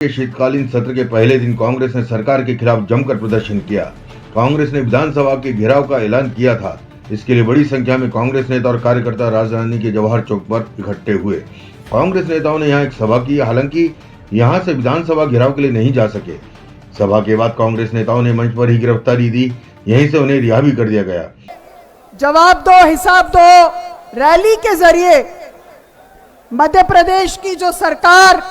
के शीतकालीन सत्र के पहले दिन कांग्रेस ने सरकार के खिलाफ जमकर प्रदर्शन किया। कांग्रेस ने विधानसभा के घेराव का ऐलान किया था। इसके लिए बड़ी संख्या में कांग्रेस नेता और कार्यकर्ता राजधानी के जवाहर चौक पर इकट्ठे हुए। कांग्रेस नेताओं ने यहाँ एक सभा की, हालांकि यहाँ से विधानसभा घेराव के लिए नहीं जा सके। सभा के बाद कांग्रेस नेताओं ने मंच पर ही गिरफ्तारी दी, यहीं से उन्हें रिहा भी कर दिया गया। जवाब दो, हिसाब दो रैली के जरिए मध्य प्रदेश की जो सरकार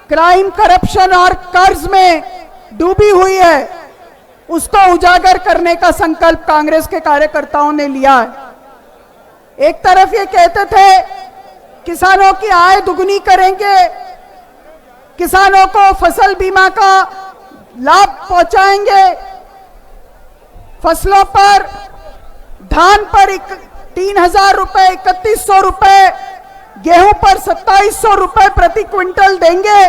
क्राइम, करप्शन और कर्ज में डूबी हुई है, उसको उजागर करने का संकल्प कांग्रेस के कार्यकर्ताओं ने लिया है। एक तरफ ये कहते थे किसानों की आय दुगनी करेंगे, किसानों को फसल बीमा का लाभ पहुंचाएंगे, फसलों पर, धान पर 3,000 रुपए, 3,100 रुपए, गेहूं पर 2,700 रुपए प्रति क्विंटल देंगे।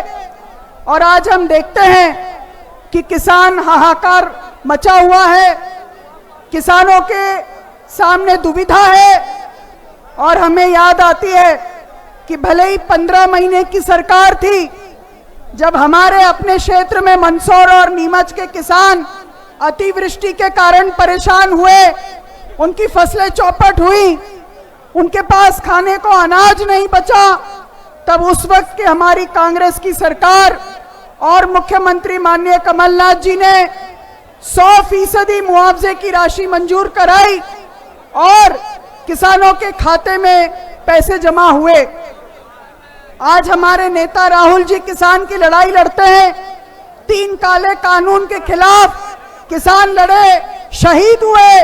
और आज हम देखते हैं कि किसान हाहाकार मचा हुआ है, किसानों के सामने दुविधा है। और हमें याद आती है कि भले ही 15 महीने की सरकार थी, जब हमारे अपने क्षेत्र में मंदसौर और नीमच के किसान अतिवृष्टि के कारण परेशान हुए, उनकी फसलें चौपट हुई, उनके पास खाने को अनाज नहीं बचा, तब उस वक्त की हमारी कांग्रेस की सरकार और मुख्यमंत्री माननीय कमलनाथ जी ने 100% मुआवजे की राशि मंजूर कराई और किसानों के खाते में पैसे जमा हुए। आज हमारे नेता राहुल जी किसान की लड़ाई लड़ते हैं। 3 काले कानून के खिलाफ किसान लड़े, शहीद हुए,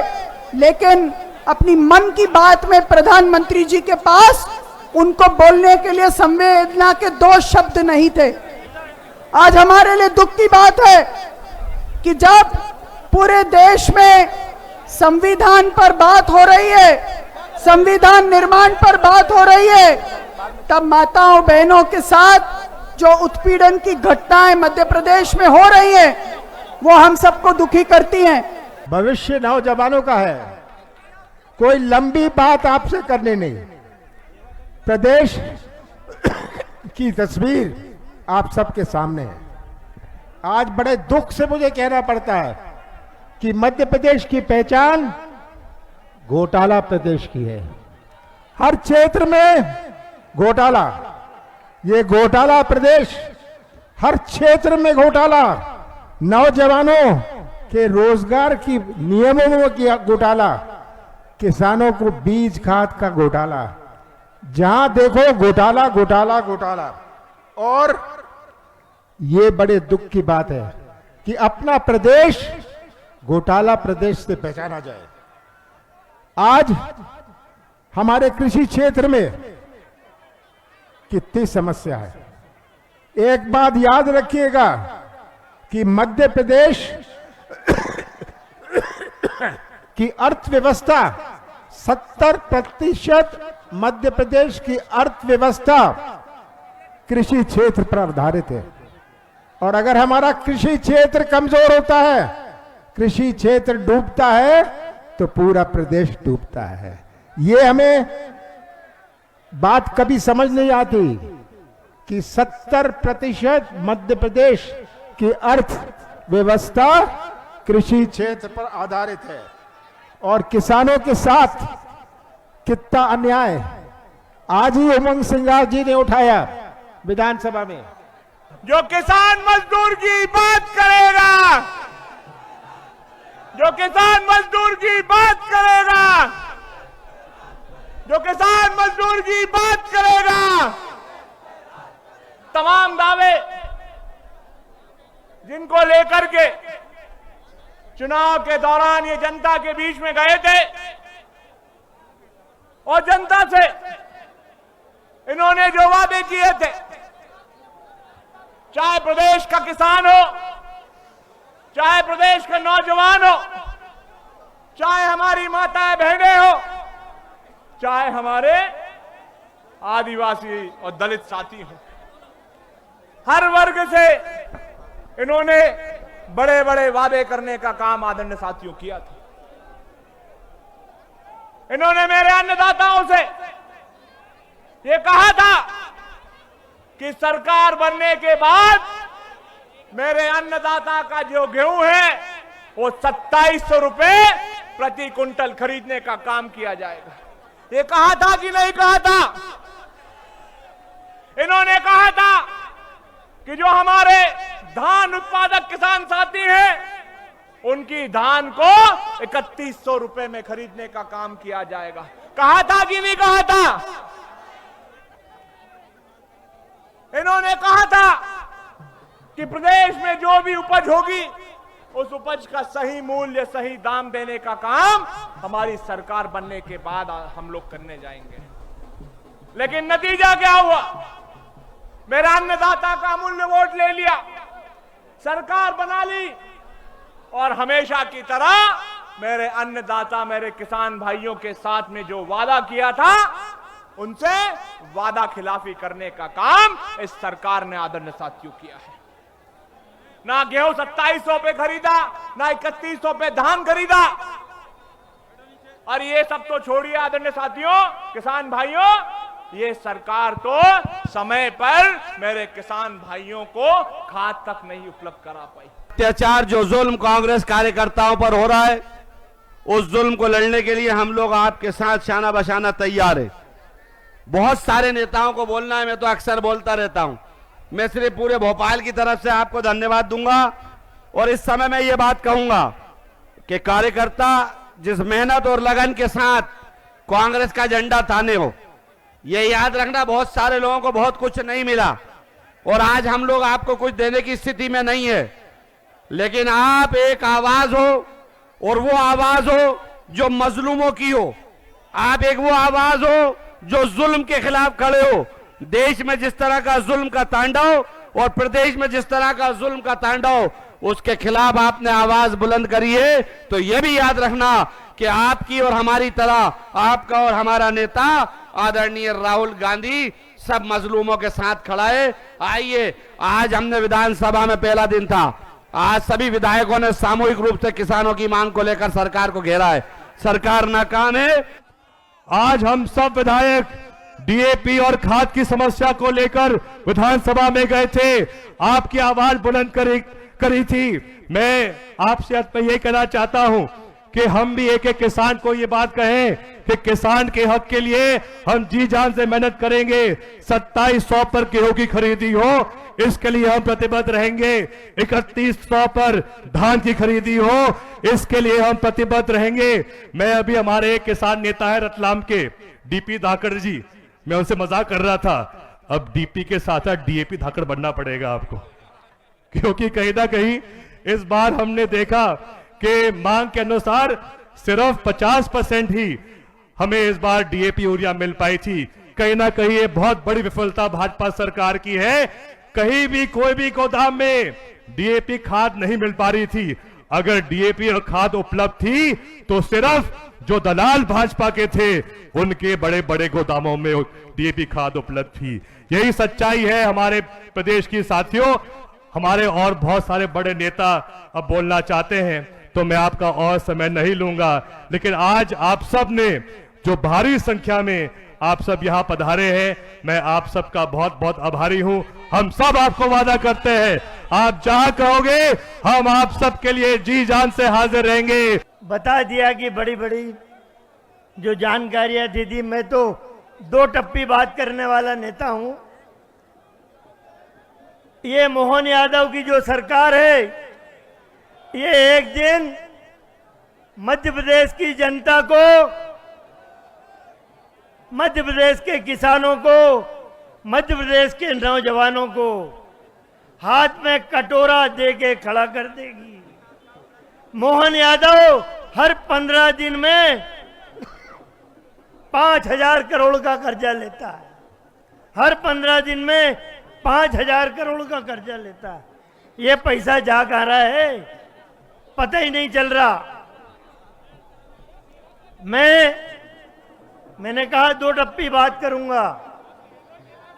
लेकिन अपनी मन की बात में प्रधानमंत्री जी के पास उनको बोलने के लिए संवेदना के 2 शब्द नहीं थे। आज हमारे लिए दुख की बात है कि जब पूरे देश में संविधान पर बात हो रही है, संविधान निर्माण पर बात हो रही है, तब माताओं बहनों के साथ जो उत्पीड़न की घटनाएं मध्य प्रदेश में हो रही है, वो हम सबको दुखी करती हैं। भविष्य नौजवानों का है, कोई लंबी बात आपसे करनी नहीं। प्रदेश की तस्वीर आप सबके सामने है। आज बड़े दुख से मुझे कहना पड़ता है कि मध्य प्रदेश की पहचान घोटाला प्रदेश की है। हर क्षेत्र में घोटाला, ये घोटाला प्रदेश, हर क्षेत्र में घोटाला, नौजवानों के रोजगार की नियमों में घोटाला, किसानों को बीज खाद का घोटाला, जहां देखो घोटाला घोटाला घोटाला। और ये बड़े दुख की बात है कि अपना प्रदेश घोटाला प्रदेश से पहचाना जाए। आज हमारे कृषि क्षेत्र में कितनी समस्या है। एक बात याद रखिएगा कि मध्य प्रदेश की अर्थव्यवस्था 70% मध्य प्रदेश की अर्थव्यवस्था कृषि क्षेत्र पर आधारित है। और अगर हमारा कृषि क्षेत्र कमजोर होता है, कृषि क्षेत्र डूबता है, तो पूरा प्रदेश डूबता है। ये हमें बात कभी समझ नहीं आती कि 70% मध्य प्रदेश की अर्थव्यवस्था कृषि क्षेत्र पर आधारित है। और किसानों के साथ कितना अन्याय आज ही उमंग सिंगार जी ने उठाया विधानसभा में। जो किसान मजदूर की बात करेगा, जो किसान मजदूर की बात करेगा, जो किसान मजदूर की बात करेगा, तमाम दावे जिनको लेकर के चुनाव के दौरान ये जनता के बीच में गए थे और जनता से इन्होंने जो वादे किए थे, चाहे प्रदेश का किसान हो, चाहे प्रदेश का नौजवान हो, चाहे हमारी माताएं बहनें हो, चाहे हमारे आदिवासी और दलित साथी हो, हर वर्ग से इन्होंने बड़े बड़े वादे करने का काम आदरणीय साथियों किया था। इन्होंने मेरे अन्नदाताओं से ये कहा था कि सरकार बनने के बाद मेरे अन्नदाता का जो गेहूं है वो 2700 रुपए प्रति कुंटल खरीदने का काम किया जाएगा। ये कहा था कि नहीं कहा था? इन्होंने कहा था कि जो हमारे धान उत्पादक किसान साथी हैं उनकी धान को 3100 रुपए में खरीदने का काम किया जाएगा। कहा था कि नहीं कहा था? इन्होंने कहा था कि प्रदेश में जो भी उपज होगी उस उपज का सही मूल्य, सही दाम देने का काम हमारी सरकार बनने के बाद हम लोग करने जाएंगे। लेकिन नतीजा क्या हुआ? मेरा अन्नदाता का अमूल्य वोट ले लिया, सरकार बना ली और हमेशा की तरह मेरे अन्नदाता, मेरे किसान भाइयों के साथ में जो वादा किया था उनसे वादा खिलाफी करने का काम इस सरकार ने आदरणीय साथियों किया है। ना गेहूं 2700 पे खरीदा, ना 3100 पे धान खरीदा। और ये सब तो छोड़िए आदरणीय साथियों, किसान भाइयों, ये सरकार तो समय पर मेरे किसान भाइयों को खाद तक नहीं उपलब्ध करा पाई। अत्याचार जो जुल्म कांग्रेस कार्यकर्ताओं पर हो रहा है, उस जुल्म को लड़ने के लिए हम लोग आपके साथ शाना बशाना तैयार है। बहुत सारे नेताओं को बोलना है, मैं तो अक्सर बोलता रहता हूं। मैं सिर्फ पूरे भोपाल की तरफ से आपको धन्यवाद दूंगा और इस समय मैं ये बात कहूंगा कि कार्यकर्ता जिस मेहनत और लगन के साथ कांग्रेस का झंडा थाने हो, ये याद रखना बहुत सारे लोगों को बहुत कुछ नहीं मिला और आज हम लोग आपको कुछ देने की स्थिति में नहीं है, लेकिन आप एक आवाज हो और वो आवाज हो जो मजलूमों की हो। आप एक वो आवाज हो जो जुल्म के खिलाफ खड़े हो। देश में जिस तरह का जुल्म का तांडव और प्रदेश में जिस तरह का जुल्म का तांडव, उसके खिलाफ आपने आवाज बुलंद करी है। तो यह भी याद रखना कि आपकी और हमारी तरह आपका और हमारा नेता आदरणीय राहुल गांधी सब मजलूमों के साथ खड़ा है। आइए, आज हमने विधानसभा में पहला दिन था, आज सभी विधायकों ने सामूहिक रूप से किसानों की मांग को लेकर सरकार को घेरा है। सरकार नाकाम है। आज हम सब विधायक डीएपी और खाद की समस्या को लेकर विधानसभा में गए थे, आपकी आवाज बुलंद करी थी। मैं आपसे यह कहना चाहता हूं कि हम भी एक एक किसान को ये बात कहें कि किसान के हक के लिए हम जी जान से मेहनत करेंगे। 2700 पर गेहूं की खरीदी हो, इसके लिए हम प्रतिबद्ध रहेंगे। 3100 पर धान की खरीदी हो, इसके लिए हम प्रतिबद्ध रहेंगे। मैं अभी हमारे एक किसान नेता है रतलाम के डीपी धाकड़ जी, मैं उनसे मजाक कर रहा था, अब डीपी के साथ साथ डीएपी धाकड़ बनना पड़ेगा आपको, क्योंकि कहीं ना कहीं इस बार हमने देखा कि मांग के अनुसार सिर्फ 50% ही हमें इस बार डीएपी यूरिया मिल पाई थी। कहीं ना कहीं ये बहुत बड़ी विफलता भाजपा सरकार की है। कहीं भी कोई भी गोदाम में डीएपी खाद नहीं मिल पा रही थी। अगर डीएपी और खाद उपलब्ध थी तो सिर्फ जो दलाल भाजपा के थे उनके बड़े बड़े गोदामों में डीएपी खाद उपलब्ध थी। यही सच्चाई है हमारे प्रदेश की साथियों। हमारे और बहुत सारे बड़े नेता अब बोलना चाहते हैं तो मैं आपका और समय नहीं लूंगा, लेकिन आज आप सब ने जो भारी संख्या में आप सब यहां पधारे हैं, मैं आप सबका बहुत बहुत आभारी हूं। हम सब आपको वादा करते हैं, आप जहां कहोगे हम आप सबके लिए जी जान से हाजिर रहेंगे। बता दिया कि बड़ी बड़ी जो जानकारियां दी। मैं तो दो टप्पी बात करने वाला नेता हूं। ये मोहन यादव की जो सरकार है, ये एक दिन मध्य प्रदेश की जनता को, मध्य प्रदेश के किसानों को, मध्य प्रदेश के नौजवानों को हाथ में कटोरा दे के खड़ा कर देगी। मोहन यादव हर 15 दिन में 5000 करोड़ का कर्जा लेता है। हर 15 दिन में 5000 करोड़ का कर्जा लेता है। ये पैसा जा कहाँ रहा है पता ही नहीं चल रहा। मैंने कहा दो टप्पी बात करूंगा।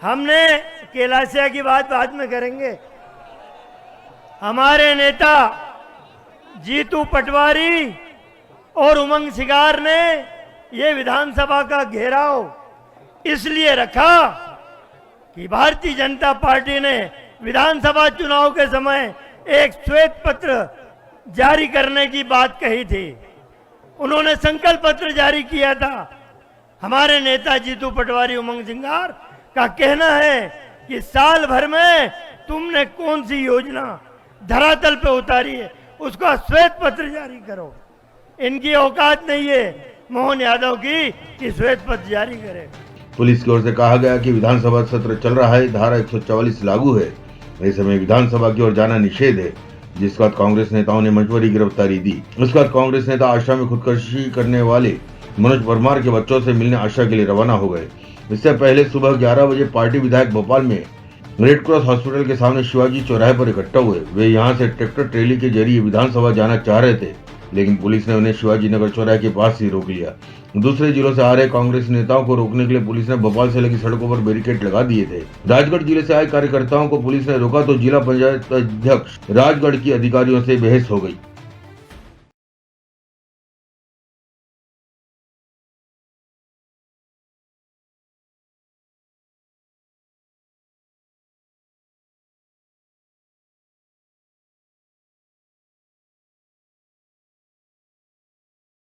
हमने कैलाशिया की बात बाद में करेंगे। हमारे नेता जीतू पटवारी और उमंग सिगार ने ये विधानसभा का घेराव इसलिए रखा कि भारतीय जनता पार्टी ने विधानसभा चुनाव के समय एक श्वेत पत्र जारी करने की बात कही थी। उन्होंने संकल्प पत्र जारी किया था। हमारे नेता जीतू पटवारी उमंग सिंगार का कहना है कि साल भर में तुमने कौन सी योजना धरातल पे उतारी है उसका श्वेत पत्र जारी करो। इनकी औकात नहीं है मोहन यादव की कि श्वेत पत्र जारी करे। पुलिस की ओर से कहा गया कि विधानसभा सत्र चल रहा है, धारा 144 लागू है, ऐसे में विधानसभा की ओर जाना निषेध है, जिसके बाद कांग्रेस नेताओं ने मंचवरी गिरफ्तारी दी। उसके बाद कांग्रेस नेता आश्रम में खुदकुशी करने वाले मनोज परमार के बच्चों से मिलने आश्रम के लिए रवाना हो गए। इससे पहले सुबह 11 बजे पार्टी विधायक भोपाल में रेड क्रॉस हॉस्पिटल के सामने शिवाजी चौराहे पर इकट्ठा हुए। वे यहां से ट्रैक्टर ट्रेली के जरिए विधानसभा जाना चाह रहे थे, लेकिन पुलिस ने उन्हें शिवाजी नगर चौराहे के पास ही रोक लिया। दूसरे जिलों से आ रहे कांग्रेस नेताओं को रोकने के लिए पुलिस ने भोपाल से लगी सड़कों पर बैरिकेड लगा दिए थे। राजगढ़ जिले से आए कार्यकर्ताओं को पुलिस ने रोका तो जिला पंचायत अध्यक्ष राजगढ़ की अधिकारियों से बहस हो गई।